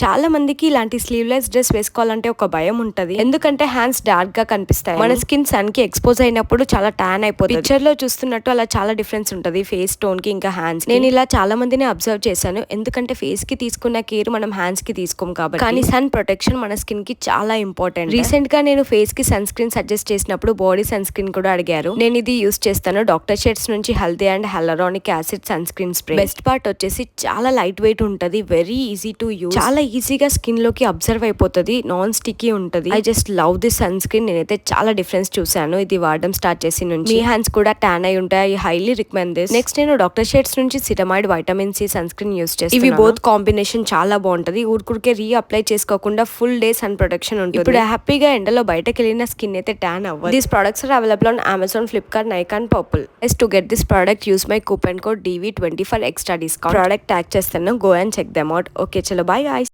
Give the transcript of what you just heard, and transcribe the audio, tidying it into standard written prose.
చాలా మందికి ఇలాంటి స్లీవ్లెస్ డ్రెస్ వేసుకోవాలంటే ఒక భయం ఉంటది, ఎందుకంటే హ్యాండ్స్ డార్క్ గా కనిపిస్తాయి. మన స్కిన్ సన్ కి ఎక్స్పోజ్ అయినప్పుడు చాలా టాన్ అయిపోతుంది. పిక్చర్ లో చూస్తున్నట్టు అలా చాలా డిఫరెన్స్ ఉంటది ఫేస్ టోన్ కి ఇంకా హ్యాండ్స్. నేను ఇలా చాలా మందిని అబ్జర్వ్ చేశాను, ఎందుకంటే ఫేస్ కి తీసుకున్న కేర్ మనం హ్యాండ్స్ కి తీసుకోం కాబట్టి. కానీ సన్ ప్రొటెక్షన్ మన స్కిన్ కి చాలా ఇంపార్టెంట్. రీసెంట్ గా నేను ఫేస్ కి సన్ స్క్రీన్ సజెస్ట్ చేసినప్పుడు బాడీ సన్ స్క్రీన్ కూడా అడిగారు. నేను ఇది యూస్ చేస్తాను, డాక్టర్ షేడ్స్ నుంచి healthy and hyaluronic acid sunscreen spray. Best part వచ్చేసి చాలా లైట్ వెయిట్ ఉంటది, వెరీ ఈజీ టు యూజ్, చాలా ఈజీగా స్కిన్ లోకి అబ్జర్వ్ అయిపోతుంది, నాన్ స్టిక్కీ ఉంటది. I just love this sunscreen. నేనైతే చాలా డిఫరెన్స్ చూసాను ఇది వాడడం స్టార్ట్ చేసి నుంచి. మీ హ్యాండ్స్ కూడా ట్యాన్ అయి ఉంటాయి, I highly recommend this. Next నేను డాక్టర్ షేడ్స్ నుంచి ceramide vitamin C sunscreen use చేస్తాను. ఇవి బోత్ కాంబినేషన్ చాలా బాగుంటది, ఊరుకురికే రీ అప్లై చేసుకోకుండా ఫుల్ డే సన్ ప్రొటెక్షన్ ఉంటుంది. ఇప్పుడు హ్యాపీగా ఎండలో బయటకు వెళ్ళిన స్కిన్ అయితే ట్యాన్ అవ్వదు. These products are available on Amazon, Flipkart, Nykaa and purple. To get this product use my coupon code DV20 for extra discount. Product tag చేస్తాను, go and check them out. Okay, చలో bye guys.